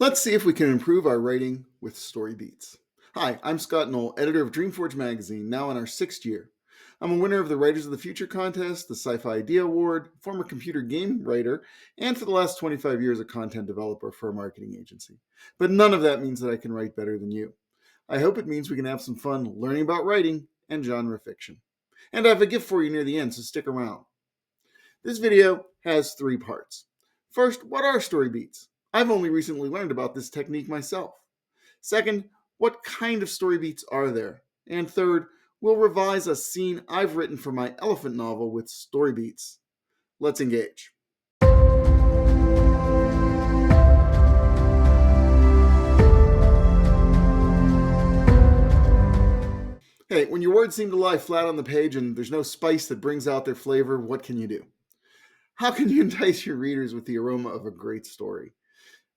Let's see if we can improve our writing with story beats. Hi, I'm Scott Knoll, editor of Dreamforge magazine, now in our 6th year. I'm a winner of the Writers of the Future contest, the Sci-Fi Idea Award, former computer game writer, and for the last 25 years a content developer for a marketing agency. But none of that means that I can write better than you. I hope it means we can have some fun learning about writing and genre fiction. And I have a gift for you near the end, so stick around. This video has 3 parts. First, what are story beats? I've only recently learned about this technique myself. Second, what kind of story beats are there? And third, we'll revise a scene I've written for my elephant novel with story beats. Let's engage. Hey, when your words seem to lie flat on the page and there's no spice that brings out their flavor, what can you do? How can you entice your readers with the aroma of a great story?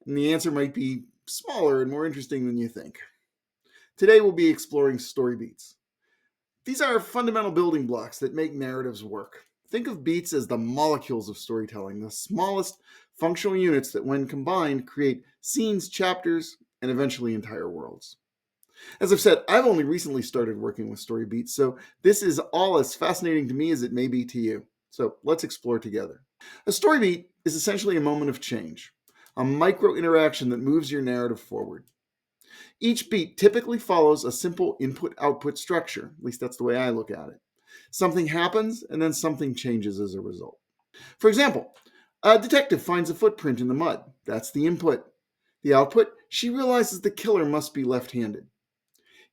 And the answer might be smaller and more interesting than you think. Today we'll be exploring story beats. These are fundamental building blocks that make narratives work. Think of beats as the molecules of storytelling, the smallest functional units that when combined create scenes, chapters, and eventually entire worlds. As I've said, I've only recently started working with story beats, so this is all as fascinating to me as it may be to you. So let's explore together. A story beat is essentially a moment of change, a micro interaction that moves your narrative forward. Each beat typically follows a simple input-output structure, at least that's the way I look at it. Something happens, and then something changes as a result. For example, a detective finds a footprint in the mud. That's the input. The output, she realizes the killer must be left-handed.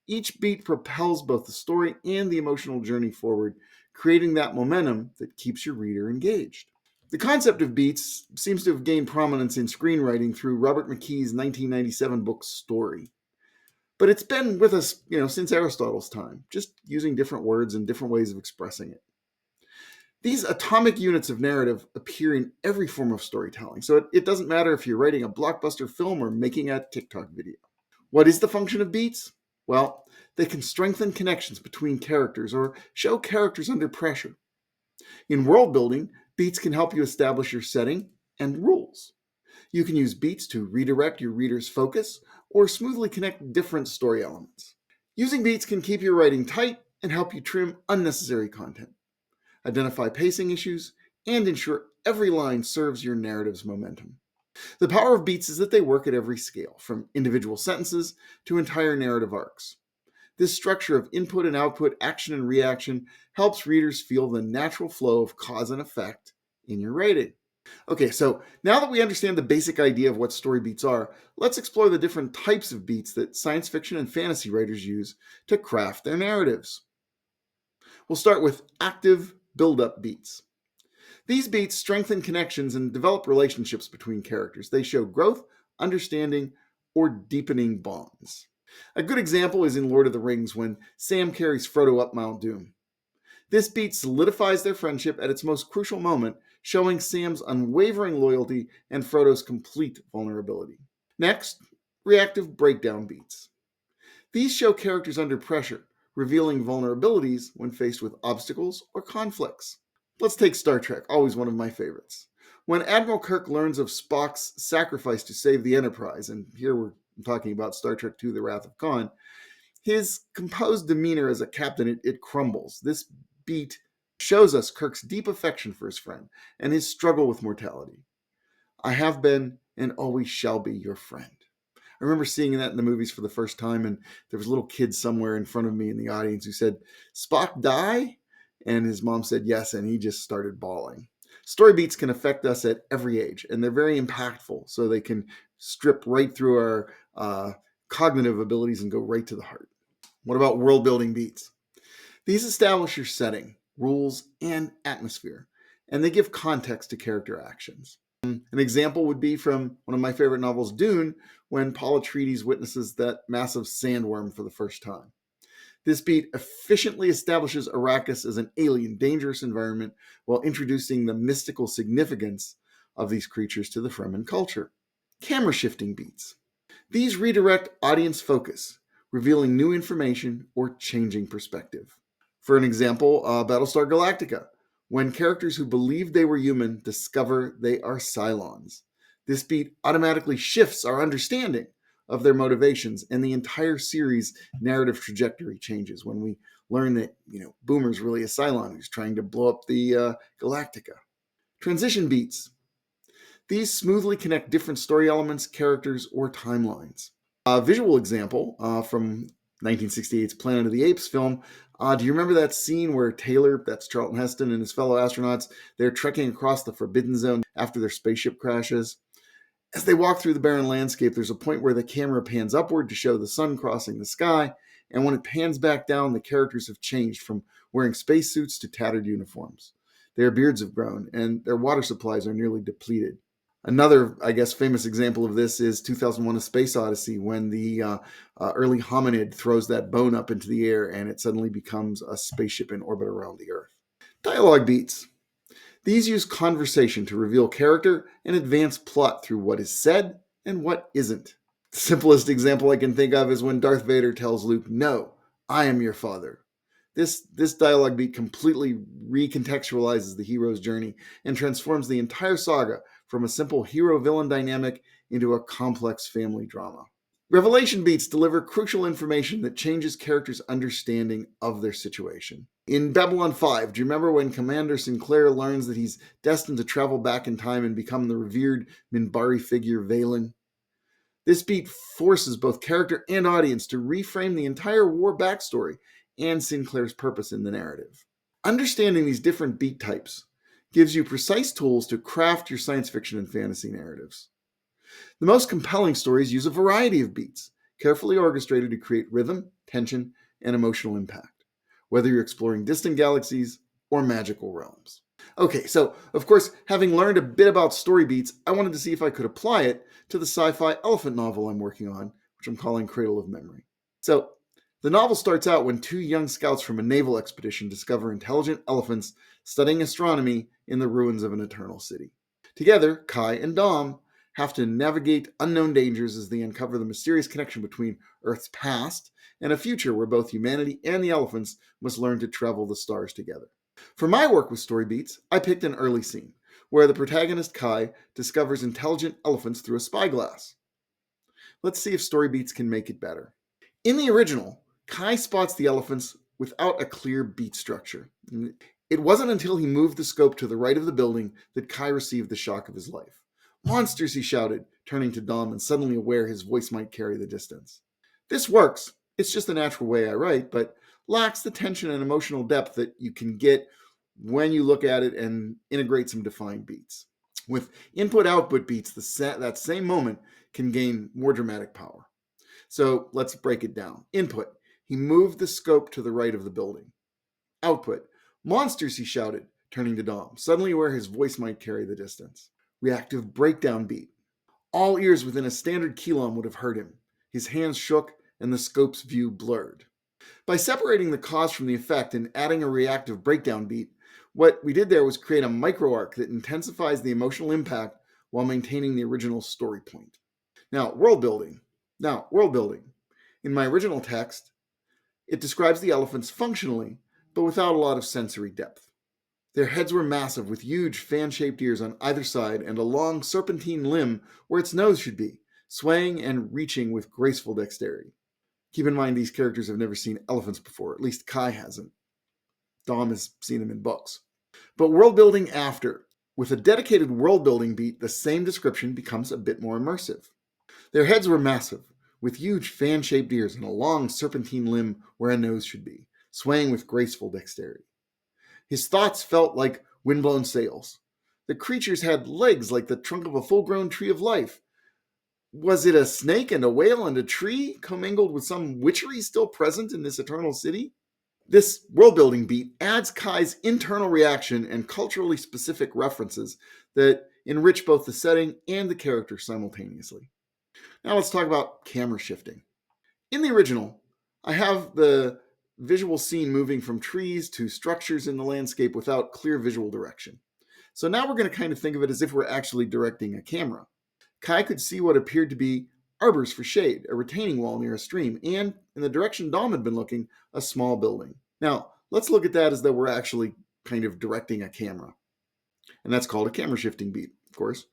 Each beat propels both the story and the emotional journey forward, creating that momentum that keeps your reader engaged. The concept of beats seems to have gained prominence in screenwriting through Robert McKee's 1997 book Story. But it's been with us, since Aristotle's time, just using different words and different ways of expressing it. These atomic units of narrative appear in every form of storytelling, so it doesn't matter if you're writing a blockbuster film or making a TikTok video. What is the function of beats? Well, they can strengthen connections between characters or show characters under pressure. In world building, beats can help you establish your setting and rules. You can use beats to redirect your reader's focus or smoothly connect different story elements. Using beats can keep your writing tight and help you trim unnecessary content, identify pacing issues, and ensure every line serves your narrative's momentum. The power of beats is that they work at every scale, from individual sentences to entire narrative arcs. This structure of input and output, action and reaction, helps readers feel the natural flow of cause and effect in your writing. Okay, so now that we understand the basic idea of what story beats are, let's explore the different types of beats that science fiction and fantasy writers use to craft their narratives. We'll start with active build-up beats. These beats strengthen connections and develop relationships between characters. They show growth, understanding, or deepening bonds. A good example is in Lord of the Rings when Sam carries Frodo up Mount Doom. This beat solidifies their friendship at its most crucial moment, showing Sam's unwavering loyalty and Frodo's complete vulnerability. Next, reactive breakdown beats. These show characters under pressure, revealing vulnerabilities when faced with obstacles or conflicts. Let's take Star Trek, always one of my favorites. When Admiral Kirk learns of Spock's sacrifice to save the Enterprise, and here we're talking about Star Trek II, The Wrath of Khan, his composed demeanor as a captain, it crumbles. This beat shows us Kirk's deep affection for his friend and his struggle with mortality. I have been and always shall be your friend. I remember seeing that in the movies for the first time, and there was a little kid somewhere in front of me in the audience who said, "Spock die?" And his mom said yes, and he just started bawling. Story beats can affect us at every age, and they're very impactful, so they can strip right through our cognitive abilities and go right to the heart. What about world building beats? These establish your setting, rules, and atmosphere, and they give context to character actions. An example would be from one of my favorite novels, Dune, when Paul Atreides witnesses that massive sandworm for the first time. This beat efficiently establishes Arrakis as an alien, dangerous environment while introducing the mystical significance of these creatures to the Fremen culture. Camera shifting beats. These redirect audience focus, revealing new information or changing perspective. For an example, Battlestar Galactica, when characters who believed they were human discover they are Cylons. This beat automatically shifts our understanding of their motivations, and the entire series' narrative trajectory changes when we learn that, Boomer's really a Cylon who's trying to blow up the Galactica. Transition beats. These smoothly connect different story elements, characters, or timelines. A visual example from 1968's Planet of the Apes film. Do you remember that scene where Taylor, that's Charlton Heston, and his fellow astronauts, they're trekking across the Forbidden Zone after their spaceship crashes? As they walk through the barren landscape, there's a point where the camera pans upward to show the sun crossing the sky, and when it pans back down, the characters have changed from wearing spacesuits to tattered uniforms. Their beards have grown, and their water supplies are nearly depleted. Another, famous example of this is 2001: A Space Odyssey, when the early hominid throws that bone up into the air and it suddenly becomes a spaceship in orbit around the Earth. Dialogue beats. These use conversation to reveal character and advance plot through what is said and what isn't. The simplest example I can think of is when Darth Vader tells Luke, "No, I am your father." This dialogue beat completely recontextualizes the hero's journey and transforms the entire saga from a simple hero-villain dynamic into a complex family drama. Revelation beats deliver crucial information that changes characters' understanding of their situation. In Babylon 5, do you remember when Commander Sinclair learns that he's destined to travel back in time and become the revered Minbari figure Valen? This beat forces both character and audience to reframe the entire war backstory and Sinclair's purpose in the narrative. Understanding these different beat types gives you precise tools to craft your science fiction and fantasy narratives. The most compelling stories use a variety of beats, carefully orchestrated to create rhythm, tension, and emotional impact, whether you're exploring distant galaxies or magical realms. Okay, so of course, having learned a bit about story beats, I wanted to see if I could apply it to the sci-fi elephant novel I'm working on, which I'm calling Cradle of Memory. So, the novel starts out when two young scouts from a naval expedition discover intelligent elephants studying astronomy in the ruins of an eternal city. Together, Kai and Dom have to navigate unknown dangers as they uncover the mysterious connection between Earth's past and a future where both humanity and the elephants must learn to travel the stars together. For my work with story beats, I picked an early scene where the protagonist Kai discovers intelligent elephants through a spyglass. Let's see if story beats can make it better. In the original, Kai spots the elephants without a clear beat structure. It wasn't until he moved the scope to the right of the building that Kai received the shock of his life. "Monsters," he shouted, turning to Dom and suddenly aware his voice might carry the distance. This works. It's just the natural way I write, but lacks the tension and emotional depth that you can get when you look at it and integrate some defined beats. With input-output beats, that same moment can gain more dramatic power. So let's break it down. Input: he moved the scope to the right of the building. Output: "Monsters," he shouted, turning to Dom, suddenly aware his voice might carry the distance. Reactive breakdown beat. All ears within a standard kilom would have heard him. His hands shook and the scope's view blurred. By separating the cause from the effect and adding a reactive breakdown beat, what we did there was create a micro arc that intensifies the emotional impact while maintaining the original story point. Now, world building. In my original text, it describes the elephants functionally, but without a lot of sensory depth. Their heads were massive, with huge fan-shaped ears on either side and a long serpentine limb where its nose should be, swaying and reaching with graceful dexterity. Keep in mind these characters have never seen elephants before, at least Kai hasn't. Dom has seen them in books. But world building after. With a dedicated world building beat, the same description becomes a bit more immersive. Their heads were massive, with huge fan-shaped ears and a long serpentine limb where a nose should be, swaying with graceful dexterity. His thoughts felt like windblown sails. The creatures had legs like the trunk of a full-grown tree of life. Was it a snake and a whale and a tree commingled with some witchery still present in this eternal city? This world-building beat adds Kai's internal reaction and culturally specific references that enrich both the setting and the character simultaneously. Now let's talk about camera shifting. In the original, I have the visual scene moving from trees to structures in the landscape without clear visual direction. So now we're going to kind of think of it as if we're actually directing a camera. Kai could see what appeared to be arbors for shade, a retaining wall near a stream, and, in the direction Dom had been looking, a small building. Now, let's look at that as though we're actually kind of directing a camera. And that's called a camera shifting beat, of course.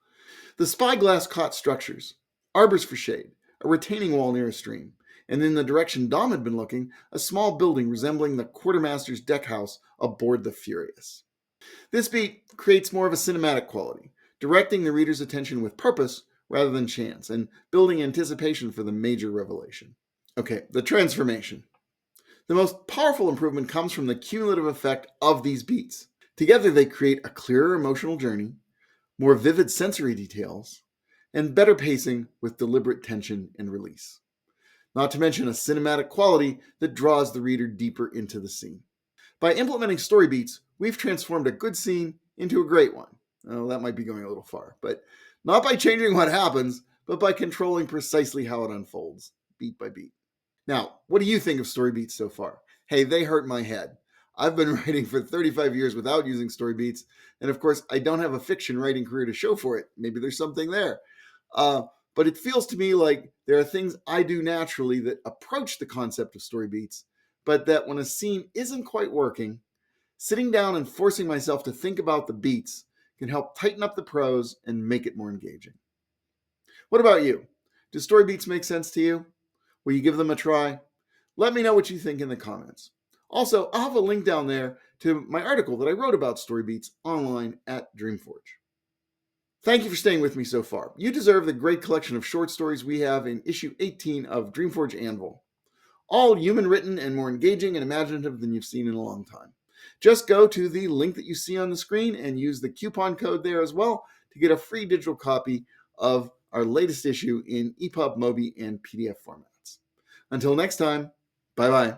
The spyglass caught structures, arbors for shade, a retaining wall near a stream, and in the direction Dom had been looking, a small building resembling the quartermaster's deck house aboard the Furious. This beat creates more of a cinematic quality, directing the reader's attention with purpose rather than chance, and building anticipation for the major revelation. Okay, the transformation. The most powerful improvement comes from the cumulative effect of these beats. Together, they create a clearer emotional journey, more vivid sensory details, and better pacing with deliberate tension and release. Not to mention a cinematic quality that draws the reader deeper into the scene. By implementing story beats, we've transformed a good scene into a great one. Well, that might be going a little far, but not by changing what happens, but by controlling precisely how it unfolds, beat by beat. Now, what do you think of story beats so far? Hey, they hurt my head. I've been writing for 35 years without using story beats, and of course, I don't have a fiction writing career to show for it. Maybe there's something there. But it feels to me like there are things I do naturally that approach the concept of story beats, but that when a scene isn't quite working, sitting down and forcing myself to think about the beats can help tighten up the prose and make it more engaging. What about you? Do story beats make sense to you? Will you give them a try? Let me know what you think in the comments. Also, I'll have a link down there to my article that I wrote about story beats online at Dreamforge. Thank you for staying with me so far. You deserve the great collection of short stories we have in issue 18 of Dreamforge Anvil. All human written and more engaging and imaginative than you've seen in a long time. Just go to the link that you see on the screen and use the coupon code there as well to get a free digital copy of our latest issue in EPUB, MOBI, and PDF formats. Until next time, bye-bye.